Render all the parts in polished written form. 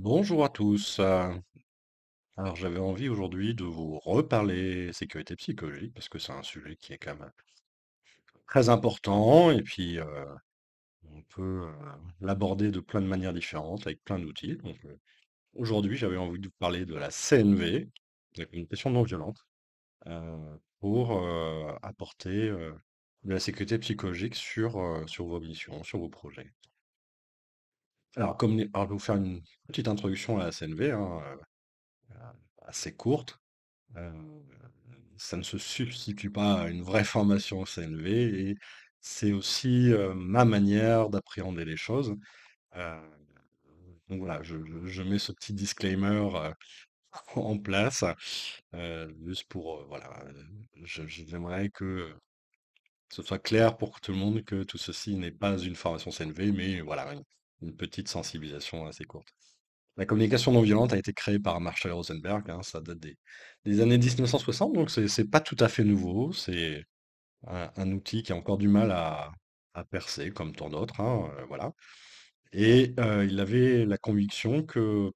Bonjour à tous. Alors j'avais envie aujourd'hui de vous reparler sécurité psychologique parce que c'est un sujet qui est quand même très important et puis on peut l'aborder de plein de manières différentes avec plein d'outils. Donc aujourd'hui j'avais envie de vous parler de la CNV, la communication non violente, pour apporter de la sécurité psychologique sur vos missions, sur vos projets. Alors je vais vous faire une petite introduction à la CNV, hein, assez courte. Heu, Ça ne se substitue pas à une vraie formation CNV et c'est aussi, ma manière d'appréhender les choses. Heu, donc voilà, je mets ce petit disclaimer, en place, juste pour, voilà, j'aimerais que ce soit clair pour tout le monde que tout ceci n'est pas une formation CNV, mais voilà, une petite sensibilisation assez courte. La communication non violente a été créée par Marshall Rosenberg, hein, ça date des années 1960, donc c'est pas tout à fait nouveau. C'est un outil qui a encore du mal à percer, comme tant d'autres, hein, voilà. Et il avait la conviction que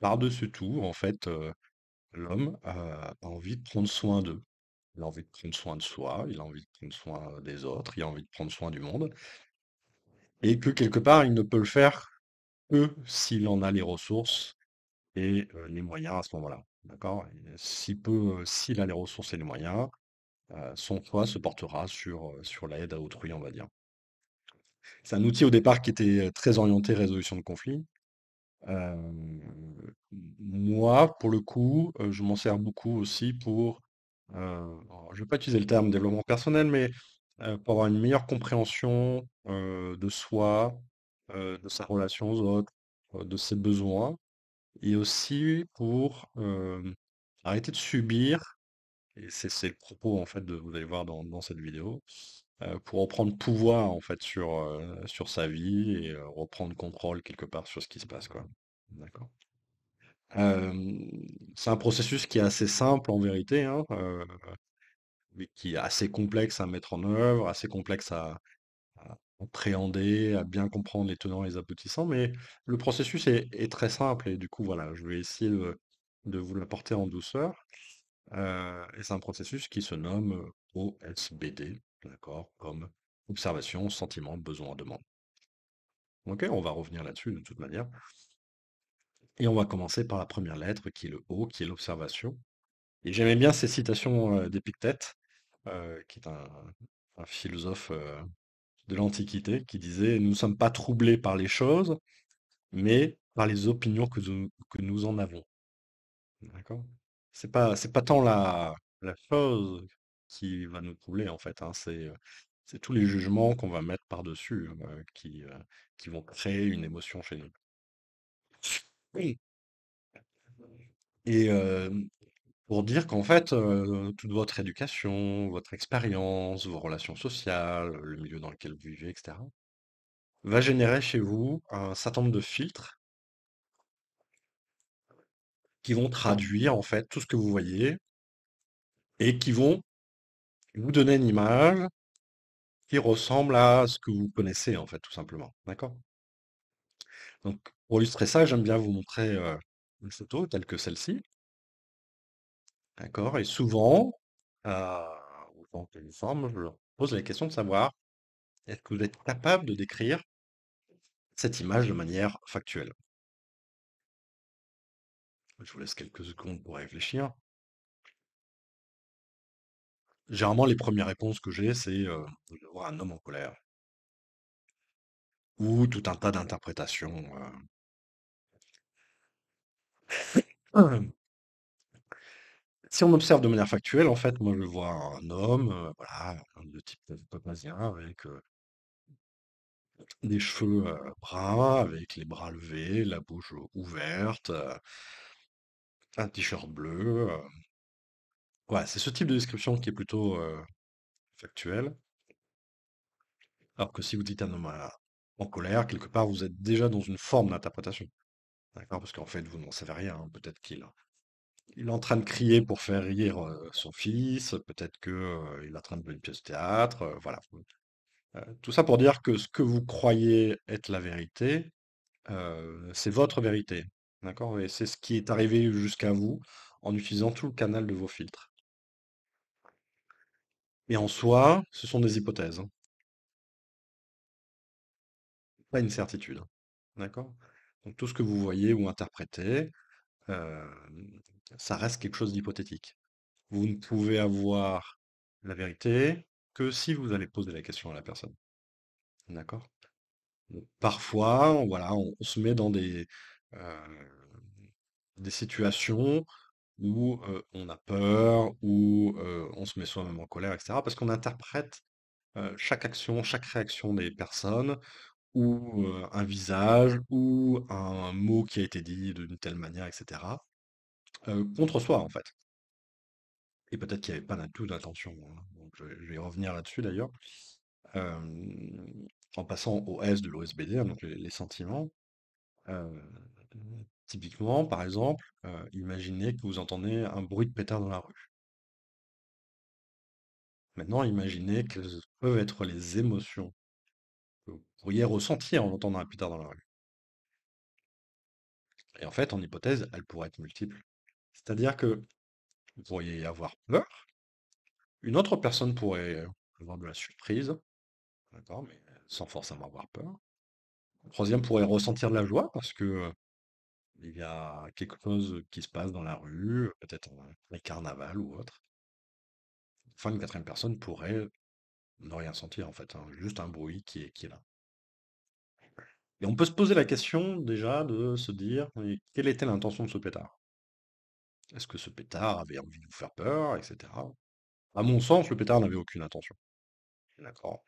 par-dessus tout, en fait, l'homme a envie de prendre soin d'eux. Il a envie de prendre soin de soi, il a envie de prendre soin des autres, il a envie de prendre soin du monde, et que quelque part, il ne peut le faire que s'il en a les ressources et les moyens à ce moment-là. D'accord? Et s'il a les ressources et les moyens, son choix se portera sur l'aide à autrui, on va dire. C'est un outil au départ qui était très orienté résolution de conflits. Euh, Moi, pour le coup, je m'en sers beaucoup aussi pour, alors, je ne vais pas utiliser le terme développement personnel, mais pour avoir une meilleure compréhension de soi, de sa relation aux autres, de ses besoins, et aussi pour arrêter de subir, et c'est le propos en fait de vous allez voir dans cette vidéo, pour reprendre pouvoir en fait sur sa vie et reprendre contrôle quelque part sur ce qui se passe, quoi. D'accord. C'est un processus qui est assez simple en vérité, hein, mais qui est assez complexe à mettre en œuvre, assez complexe à appréhender, à bien comprendre les tenants et les aboutissants, mais le processus est très simple et du coup, voilà, je vais essayer de vous l'apporter en douceur. Et c'est un processus qui se nomme OSBD, d'accord, comme observation, sentiment, besoin, demande. Ok, on va revenir là-dessus de toute manière. Et on va commencer par la première lettre qui est le O, qui est l'observation. Et j'aimais bien ces citations d'Épictète, qui est un philosophe de l'Antiquité, qui disait: «Nous ne sommes pas troublés par les choses, mais par les opinions que nous en avons». D'accord? C'est pas tant la chose qui va nous troubler, en fait, hein, c'est tous les jugements qu'on va mettre par-dessus, qui vont créer une émotion chez nous. Oui. Et pour dire qu'en fait, toute votre éducation, votre expérience, vos relations sociales, le milieu dans lequel vous vivez, et cetera, va générer chez vous un certain nombre de filtres qui vont traduire, en fait, tout ce que vous voyez et qui vont vous donner une image qui ressemble à ce que vous connaissez, en fait, tout simplement. D'accord? Donc, pour illustrer ça, j'aime bien vous montrer une photo telle que celle-ci. D'accord? Et souvent, euh, aux gens qui me forment, je leur pose la question de savoir, est-ce que vous êtes capable de décrire cette image de manière factuelle? Je vous laisse quelques secondes pour réfléchir. Généralement, les premières réponses que j'ai, c'est je vois un homme en colère ou tout un tas d'interprétations. Si on observe de manière factuelle, en fait, moi je vois un homme, voilà, de type caucasien, avec des cheveux bruns, avec les bras levés, la bouche ouverte, un t-shirt bleu. Voilà, c'est ce type de description qui est plutôt factuel. Alors que si vous dites un homme en colère, quelque part, vous êtes déjà dans une forme d'interprétation. D'accord? Parce qu'en fait, vous n'en savez rien, hein. Peut-être qu'il est en train de crier pour faire rire son fils, peut-être que, il est en train de jouer une pièce de théâtre, voilà. Tout ça pour dire que ce que vous croyez être la vérité, c'est votre vérité. D'accord? Et c'est ce qui est arrivé jusqu'à vous en utilisant tout le canal de vos filtres. Et en soi, ce sont des hypothèses, hein, pas une certitude, hein. D'accord? Donc tout ce que vous voyez ou interprétez, euh, ça reste quelque chose d'hypothétique. Vous ne pouvez avoir la vérité que si vous allez poser la question à la personne. D'accord? Donc, parfois, voilà, on se met dans euh, des situations où on a peur, où on se met soi-même en colère, etc. Parce qu'on interprète chaque action, chaque réaction des personnes, ou un visage, ou un mot qui a été dit d'une telle manière, etc. Contre soi, en fait. Et peut-être qu'il n'y avait pas du tout d'intention, hein. Donc, je vais y revenir là-dessus d'ailleurs. Euh, En passant au S de l'OSBD, hein, donc les sentiments. euh, Typiquement, par exemple, imaginez que vous entendez un bruit de pétard dans la rue. Maintenant, imaginez quelles peuvent être les émotions que vous pourriez ressentir en entendant un pétard dans la rue. Et en fait, en hypothèse, elles pourraient être multiples. C'est-à-dire que vous pourriez avoir peur, une autre personne pourrait avoir de la surprise, d'accord, mais sans forcément avoir peur. Le troisième pourrait ressentir de la joie parce que il y a quelque chose qui se passe dans la rue, peut-être un carnaval ou autre. Enfin, une quatrième personne pourrait ne rien sentir en fait, hein, juste un bruit qui est là. Et on peut se poser la question déjà de se dire, mais quelle était l'intention de ce pétard? Est-ce que ce pétard avait envie de vous faire peur, etc. À mon sens, le pétard n'avait aucune intention. D'accord.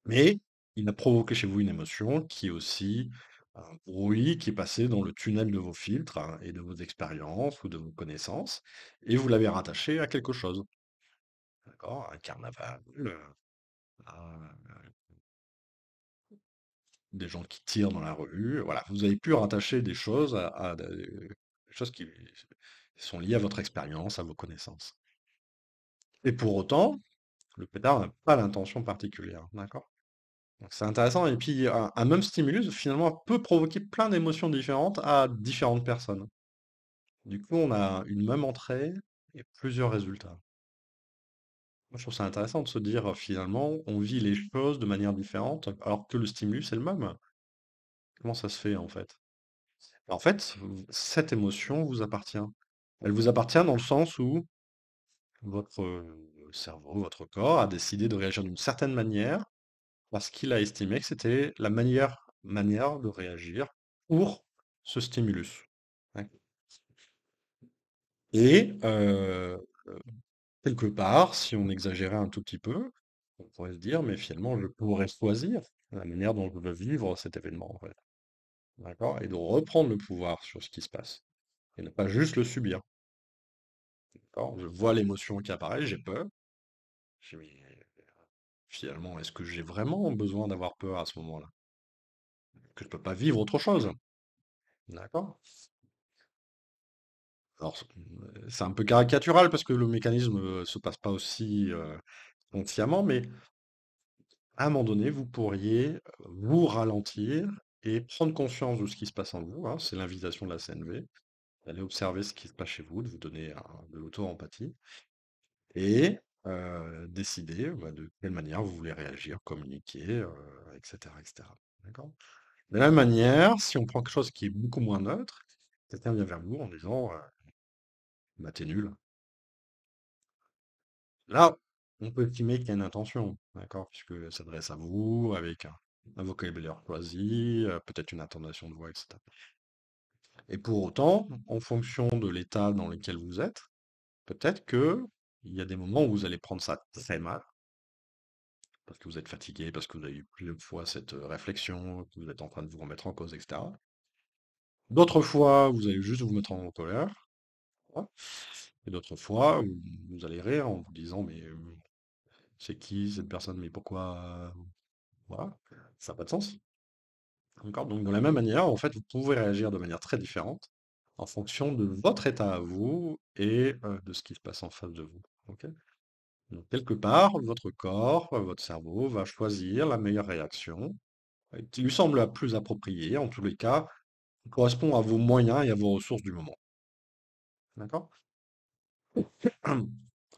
Mais il a provoqué chez vous une émotion qui est aussi un bruit qui est passé dans le tunnel de vos filtres, hein, et de vos expériences ou de vos connaissances, et vous l'avez rattaché à quelque chose. D'accord? Un carnaval, à des gens qui tirent dans la rue. Voilà, vous avez pu rattacher des choses à des choses qui sont liées à votre expérience, à vos connaissances. Et pour autant, le pétard n'a pas l'intention particulière. D'accord? Donc c'est intéressant. Et puis, un même stimulus, finalement, peut provoquer plein d'émotions différentes à différentes personnes. Du coup, on a une même entrée et plusieurs résultats. Moi, je trouve ça intéressant de se dire, finalement, on vit les choses de manière différente, alors que le stimulus est le même. Comment ça se fait, en fait? En fait, cette émotion vous appartient. Elle vous appartient dans le sens où votre cerveau, votre corps a décidé de réagir d'une certaine manière parce qu'il a estimé que c'était la meilleure manière de réagir pour ce stimulus. Ouais. Et quelque part, si on exagérait un tout petit peu, on pourrait se dire, mais finalement, je pourrais choisir la manière dont je veux vivre cet événement, en fait. D'accord? Et de reprendre le pouvoir sur ce qui se passe. Et ne pas juste le subir. D'accord? Je vois l'émotion qui apparaît, j'ai peur. Je dis, mais finalement, est-ce que j'ai vraiment besoin d'avoir peur à ce moment-là? Que je peux pas vivre autre chose. D'accord? Alors, c'est un peu caricatural parce que le mécanisme se passe pas aussi consciemment, mais à un moment donné, vous pourriez vous ralentir et prendre conscience de ce qui se passe en vous, hein. C'est l'invitation de la CNV, d'aller observer ce qui se passe chez vous, de vous donner de l'auto-empathie et décider bah, de quelle manière vous voulez réagir, communiquer, etc., etc. D'accord? De la même manière, si on prend quelque chose qui est beaucoup moins neutre, quelqu'un vient vers vous en disant bah, t'es nul. Là, on peut estimer qu'il y a une intention, d'accord, puisque ça s'adresse à vous avec un vocabulaire choisi, peut-être une intonation de voix, etc. Et pour autant, en fonction de l'état dans lequel vous êtes, peut-être que il y a des moments où vous allez prendre ça très mal, parce que vous êtes fatigué, parce que vous avez eu plusieurs fois cette réflexion, que vous êtes en train de vous remettre en cause, etc. D'autres fois, vous allez juste vous mettre en colère, voilà. Et d'autres fois, vous allez rire en vous disant, mais c'est qui cette personne? Mais pourquoi? Voilà, ça n'a pas de sens. D'accord? Donc, de la même manière, en fait, vous pouvez réagir de manière très différente en fonction de votre état à vous et de ce qui se passe en face de vous. Ok? Donc, quelque part, votre corps, votre cerveau va choisir la meilleure réaction qui lui semble la plus appropriée, en tous les cas, correspond à vos moyens et à vos ressources du moment. D'accord?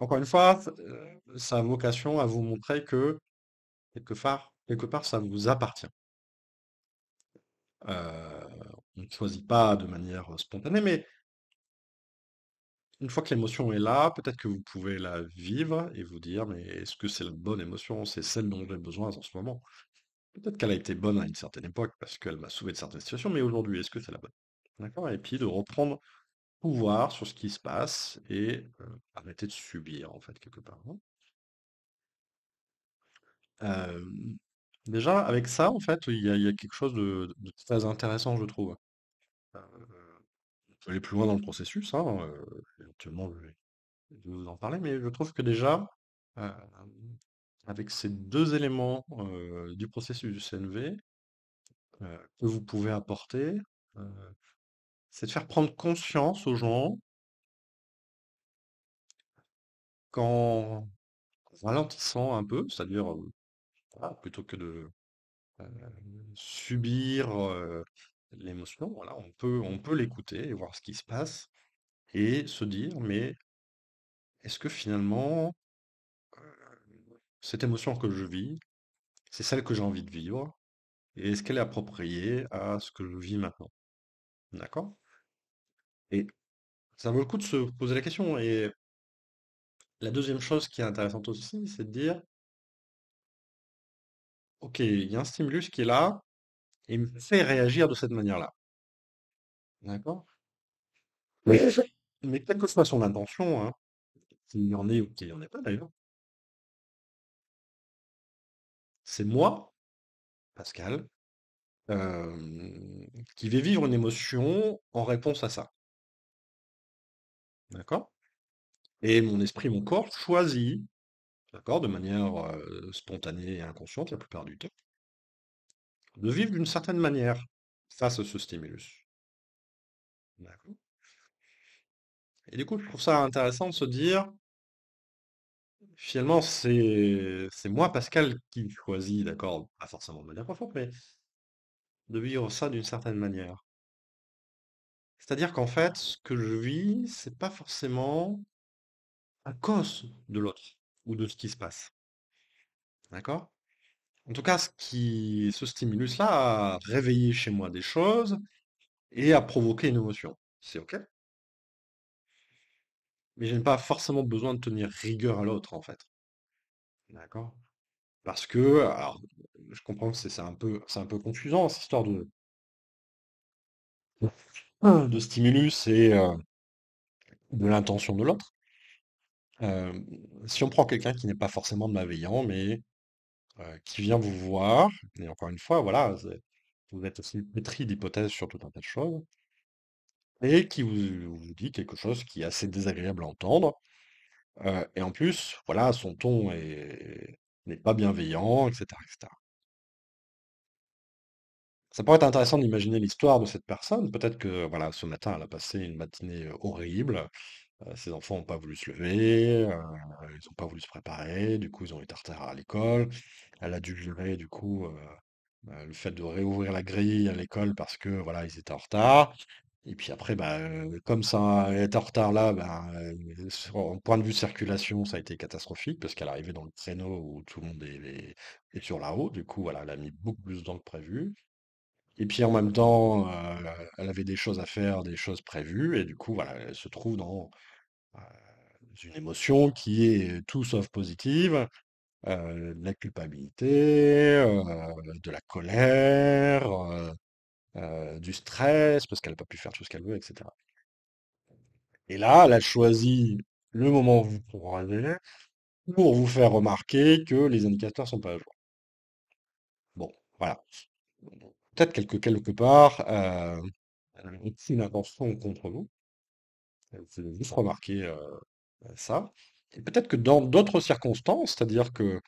Encore une fois, ça a vocation à vous montrer que quelque part, ça vous appartient. On ne choisit pas de manière spontanée, mais une fois que l'émotion est là, peut-être que vous pouvez la vivre et vous dire, mais est-ce que c'est la bonne émotion? C'est celle dont j'ai besoin en ce moment. Peut-être qu'elle a été bonne à une certaine époque parce qu'elle m'a sauvé de certaines situations, mais aujourd'hui, est-ce que c'est la bonne? D'accord? Et puis de reprendre pouvoir sur ce qui se passe et arrêter de subir, en fait, quelque part, hein. Euh, Déjà, avec ça, en fait, il y a quelque chose de très intéressant, je trouve. Euh, on peut aller plus loin dans le processus, hein, éventuellement, je vais vous en parler, mais je trouve que déjà, euh, avec ces deux éléments du processus du CNV, que vous pouvez apporter, euh, c'est de faire prendre conscience aux gens qu'en ralentissant un peu, c'est-à-dire voilà, plutôt que de euh, subir l'émotion, voilà, on peut l'écouter et voir ce qui se passe et se dire, mais est-ce que finalement, cette émotion que je vis, c'est celle que j'ai envie de vivre? Et est-ce qu'elle est appropriée à ce que je vis maintenant? D'accord? Et ça vaut le coup de se poser la question. Et la deuxième chose qui est intéressante aussi, c'est de dire, OK, il y a un stimulus qui est là et il me fait réagir de cette manière-là. D'accord? Mais, mais quelle que soit son intention, hein, qu'il y en ait ou qu'il n'y en ait pas d'ailleurs, c'est moi, Pascal, qui vais vivre une émotion en réponse à ça. D'accord? Et mon esprit, mon corps choisit, d'accord, de manière spontanée et inconsciente la plupart du temps, de vivre d'une certaine manière face à ce stimulus. D'accord? Et du coup, je trouve ça intéressant de se dire, finalement, c'est moi, Pascal, qui choisis, d'accord, pas forcément de manière profonde, mais de vivre ça d'une certaine manière. C'est-à-dire qu'en fait, ce que je vis, c'est pas forcément à cause de l'autre ou de ce qui se passe. D'accord? En tout cas, ce stimulus-là a réveillé chez moi des choses et a provoqué une émotion. C'est OK? Mais je n'ai pas forcément besoin de tenir rigueur à l'autre, en fait. D'accord? Parce que, alors, je comprends que c'est un peu confusant, cette histoire de stimulus et de l'intention de l'autre. Euh, Si on prend quelqu'un qui n'est pas forcément malveillant, mais qui vient vous voir, et encore une fois, voilà, vous êtes aussi pétri d'hypothèses sur tout un tas de choses, et qui vous dit quelque chose qui est assez désagréable à entendre, et en plus, voilà, son ton n'est pas bienveillant, etc., etc. Ça pourrait être intéressant d'imaginer l'histoire de cette personne. Peut-être que voilà, ce matin, elle a passé une matinée horrible. Ses enfants n'ont pas voulu se lever, ils n'ont pas voulu se préparer. Du coup, ils ont été en retard à l'école. Elle a dû gérer du coup le fait de réouvrir la grille à l'école parce que voilà, ils étaient en retard. Et puis après, bah, comme ça est en retard là, ben, en point de vue circulation, ça a été catastrophique parce qu'elle arrivait dans le créneau où tout le monde est sur la route. Du coup, voilà, elle a mis beaucoup plus de temps que prévu. Et puis en même temps, elle avait des choses à faire, des choses prévues, et du coup, voilà, elle se trouve dans une émotion qui est tout sauf positive, de la culpabilité, de la colère, du stress, parce qu'elle n'a pas pu faire tout ce qu'elle veut, etc. Et là, elle a choisi le moment où vous pourrez pour vous faire remarquer que les indicateurs sont pas à jour. Bon, voilà. Peut-être quelque part, elle a une intention contre vous. Vous avez juste remarqué ça. Et peut-être que dans d'autres circonstances, c'est-à-dire que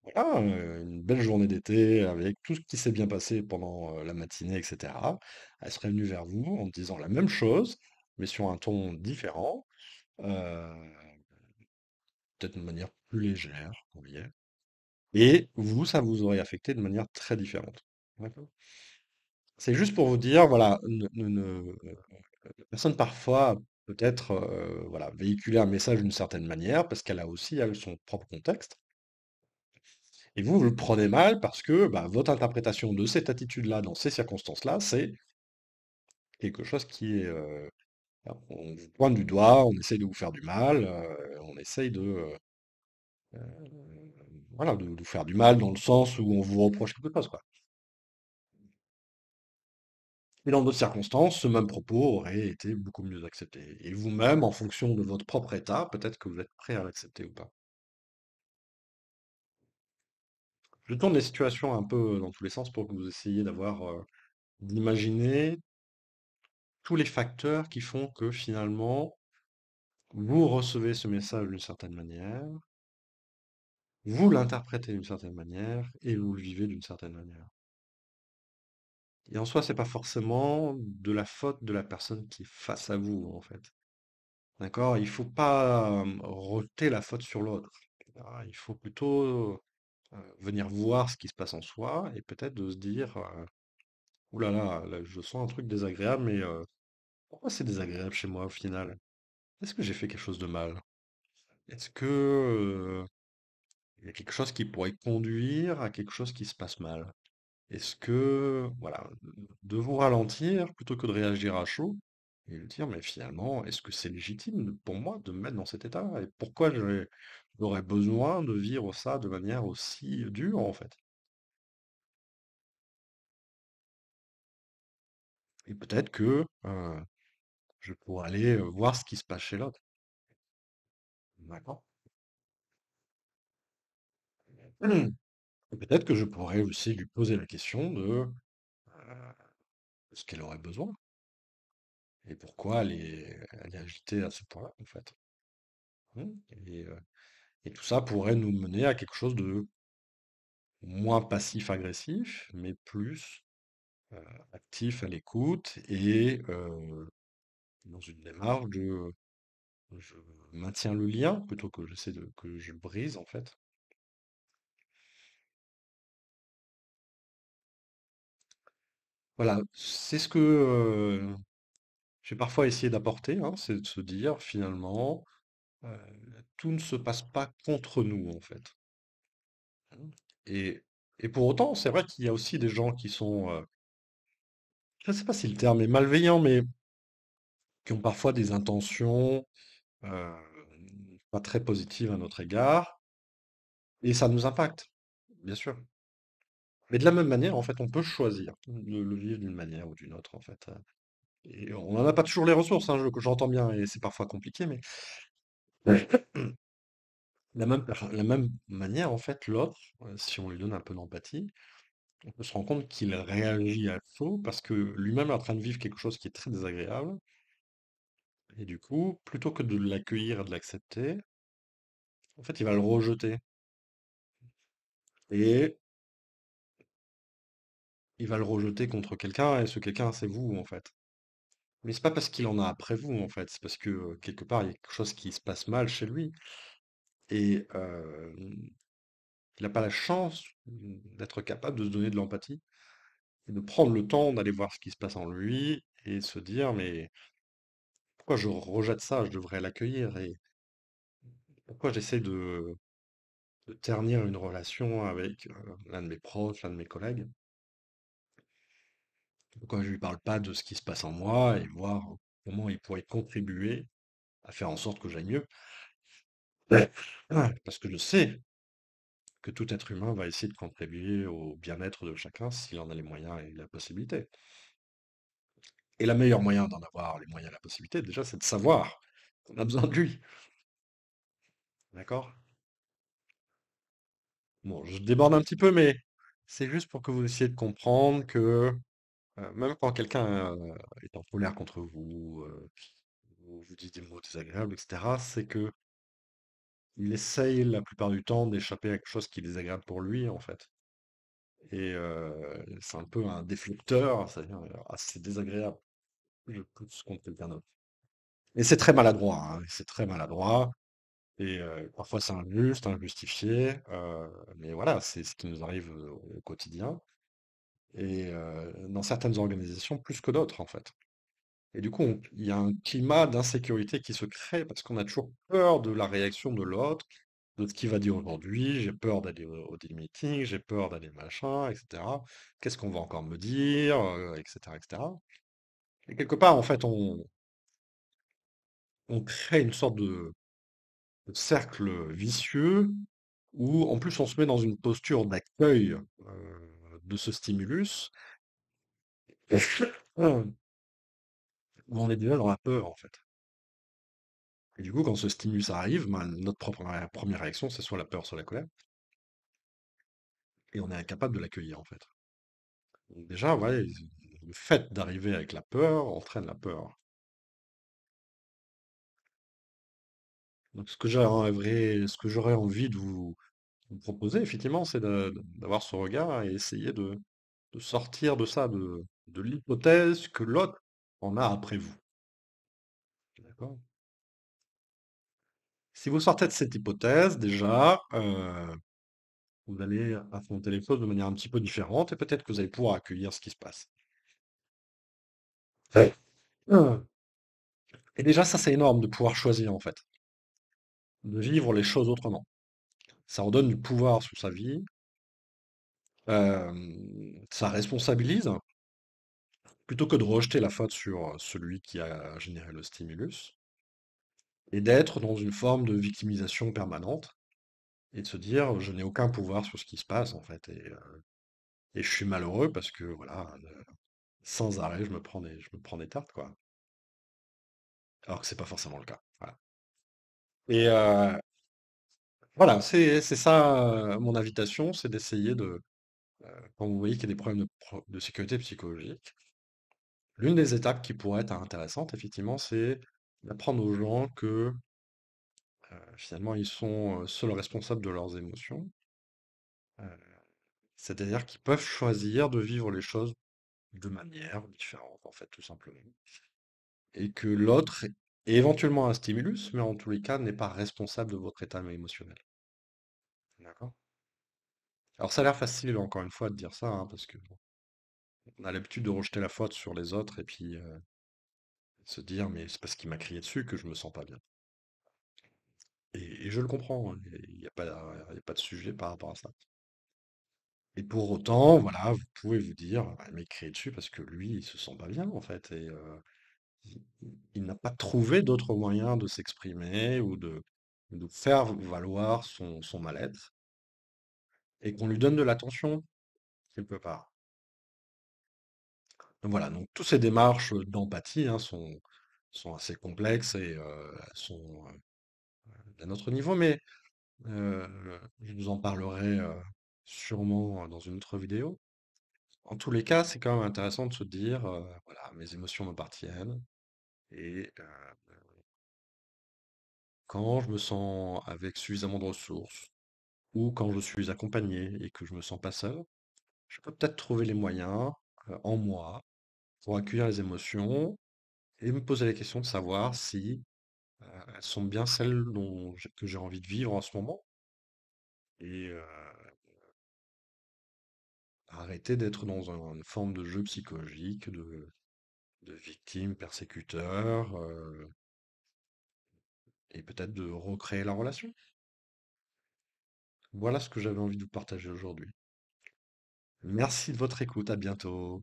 voilà, une belle journée d'été avec tout ce qui s'est bien passé pendant la matinée, etc., elle serait venue vers vous en disant la même chose, mais sur un ton différent, euh, peut-être de manière plus légère, vous voyez. Et vous, ça vous aurait affecté de manière très différente. D'accord? C'est juste pour vous dire, voilà, la personne parfois peut-être voilà, véhiculer un message d'une certaine manière parce qu'elle a aussi, elle, son propre contexte. Et vous le prenez mal parce que bah, votre interprétation de cette attitude-là, dans ces circonstances-là, c'est quelque chose qui est... on vous pointe du doigt, on essaye de vous faire du mal, on essaye voilà, de vous faire du mal dans le sens où on vous reproche quelque chose, quoi. Et dans d'autres circonstances, ce même propos aurait été beaucoup mieux accepté. Et vous-même, en fonction de votre propre état, peut-être que vous êtes prêt à l'accepter ou pas. Je tourne les situations un peu dans tous les sens pour que vous essayiez d'avoir, d'imaginer tous les facteurs qui font que finalement, vous recevez ce message d'une certaine manière, vous l'interprétez d'une certaine manière et vous le vivez d'une certaine manière. Et en soi, c'est pas forcément de la faute de la personne qui est face à vous, en fait. D'accord? Il faut pas rejeter la faute sur l'autre. Il faut plutôt venir voir ce qui se passe en soi et peut-être de se dire, ouh là, je sens un truc désagréable, mais pourquoi c'est désagréable chez moi au final? Est-ce que j'ai fait quelque chose de mal? Est-ce que il y a quelque chose qui pourrait conduire à quelque chose qui se passe mal? Est-ce que, voilà, de vous ralentir plutôt que de réagir à chaud et de dire, mais finalement, est-ce que c'est légitime pour moi de me mettre dans cet état? Et pourquoi j'aurais besoin de vivre ça de manière aussi dure, en fait? Et peut-être que je pourrais aller voir ce qui se passe chez l'autre. D'accord? Et peut-être que je pourrais aussi lui poser la question ce qu'elle aurait besoin et pourquoi elle est agitée à ce point-là, en fait. Hmm. Et, euh, et tout ça pourrait nous mener à quelque chose de moins passif-agressif, mais plus euh, actif à l'écoute et dans une démarche de je maintiens le lien plutôt que que je le brise, en fait. Voilà, c'est ce que j'ai parfois essayé d'apporter, hein, c'est de se dire finalement, euh, tout ne se passe pas contre nous, en fait. Et, et pour autant, c'est vrai qu'il y a aussi des gens qui sont, je ne sais pas si le terme est malveillant, mais qui ont parfois des intentions euh, pas très positives à notre égard, et ça nous impacte, bien sûr. Mais de la même manière, en fait, on peut choisir de le vivre d'une manière ou d'une autre, en fait. Et on n'en a pas toujours les ressources, hein, j'entends bien, et c'est parfois compliqué, mais la même manière, en fait, l'autre, si on lui donne un peu d'empathie, on peut se rendre compte qu'il réagit à chaud parce que lui-même est en train de vivre quelque chose qui est très désagréable. Et du coup, plutôt que de l'accueillir et de l'accepter, en fait, il va le rejeter. Et il va le rejeter contre quelqu'un, et ce quelqu'un, c'est vous, en fait. Mais c'est pas parce qu'il en a après vous, en fait. C'est parce que quelque part, il y a quelque chose qui se passe mal chez lui. Et il n'a pas la chance d'être capable de se donner de l'empathie et de prendre le temps d'aller voir ce qui se passe en lui et se dire, mais pourquoi je rejette ça? Je devrais l'accueillir. Et pourquoi j'essaie de ternir une relation avec l'un de mes proches, l'un de mes collègues? Pourquoi je lui parle pas de ce qui se passe en moi et voir comment il pourrait contribuer à faire en sorte que j'aille mieux? Ouais. Parce que je sais que tout être humain va essayer de contribuer au bien-être de chacun s'il en a les moyens et la possibilité. Et le meilleur moyen d'en avoir les moyens et la possibilité, déjà, c'est de savoir qu'on a besoin de lui. D'accord? Bon, je déborde un petit peu, mais c'est juste pour que vous essayiez de comprendre que même quand quelqu'un est en colère contre vous, ou vous dit des mots désagréables, etc., c'est que il essaye la plupart du temps d'échapper à quelque chose qui est désagréable pour lui, en fait. Et c'est un peu un déflecteur, c'est-à-dire, ah, c'est désagréable, je pousse contre quelqu'un d'autre. Et c'est très maladroit, hein, c'est très maladroit. Et parfois c'est injuste, injustifié, mais voilà, c'est ce qui nous arrive au quotidien. et dans certaines organisations plus que d'autres, en fait. Et du coup, il y a un climat d'insécurité qui se crée parce qu'on a toujours peur de la réaction de l'autre, de ce qu'il va dire aujourd'hui. J'ai peur d'aller au team meeting, j'ai peur d'aller machin, etc. Qu'est-ce qu'on va encore me dire, etc., etc. Et quelque part, en fait, on crée une sorte de cercle vicieux où, en plus, on se met dans une posture d'accueil de ce stimulus, où on est déjà dans la peur, en fait. Et du coup, quand ce stimulus arrive, ben, notre propre première réaction, c'est soit la peur, soit la colère, et on est incapable de l'accueillir, en fait. Donc déjà, ouais, le fait d'arriver avec la peur entraîne la peur. Donc ce que j'aurais envie de vous proposer, effectivement, c'est d'avoir ce regard et essayer de sortir de ça, de l'hypothèse que l'autre en a après vous. D'accord? Si vous sortez de cette hypothèse, déjà, vous allez affronter les choses de manière un petit peu différente et peut-être que vous allez pouvoir accueillir ce qui se passe. Ouais. Euh, Et déjà, ça, c'est énorme de pouvoir choisir, en fait, de vivre les choses autrement. Ça redonne du pouvoir sur sa vie, ça responsabilise, plutôt que de rejeter la faute sur celui qui a généré le stimulus, et d'être dans une forme de victimisation permanente, et de se dire, je n'ai aucun pouvoir sur ce qui se passe, en fait, et je suis malheureux parce que, voilà, sans arrêt, je me prends des tartes, quoi. Alors que c'est pas forcément le cas. Voilà. Et voilà, c'est ça mon invitation, c'est d'essayer quand vous voyez qu'il y a des problèmes de sécurité psychologique, l'une des étapes qui pourrait être intéressante, effectivement, c'est d'apprendre aux gens que finalement ils sont seuls responsables de leurs émotions. euh, C'est-à-dire qu'ils peuvent choisir de vivre les choses de manière différente, en fait, tout simplement. Et que l'autre est éventuellement un stimulus, mais en tous les cas n'est pas responsable de votre état émotionnel. D'accord? Alors ça a l'air facile, encore une fois, de dire ça, hein, parce que bon, on a l'habitude de rejeter la faute sur les autres et puis se dire, mais c'est parce qu'il m'a crié dessus que je me sens pas bien. Et je le comprends, hein, il y a pas de sujet par rapport à ça. Et pour autant, voilà, vous pouvez vous dire, bah, il m'a crié dessus parce que lui, il se sent pas bien, en fait, et il n'a pas trouvé d'autres moyens de s'exprimer ou de faire valoir son mal-être, et qu'on lui donne de l'attention, quelque part. Donc voilà, donc toutes ces démarches d'empathie hein, sont assez complexes et sont à notre niveau, mais euh, je vous en parlerai sûrement dans une autre vidéo. En tous les cas, c'est quand même intéressant de se dire, voilà, mes émotions m'appartiennent, et quand je me sens avec suffisamment de ressources, ou quand je suis accompagné et que je me sens pas seul, je peux peut-être trouver les moyens en moi pour accueillir les émotions et me poser la question de savoir si elles sont bien celles que j'ai envie de vivre en ce moment, et arrêter d'être dans une forme de jeu psychologique, de victime, persécuteur, et peut-être de recréer la relation. Voilà ce que j'avais envie de vous partager aujourd'hui. Merci de votre écoute, à bientôt.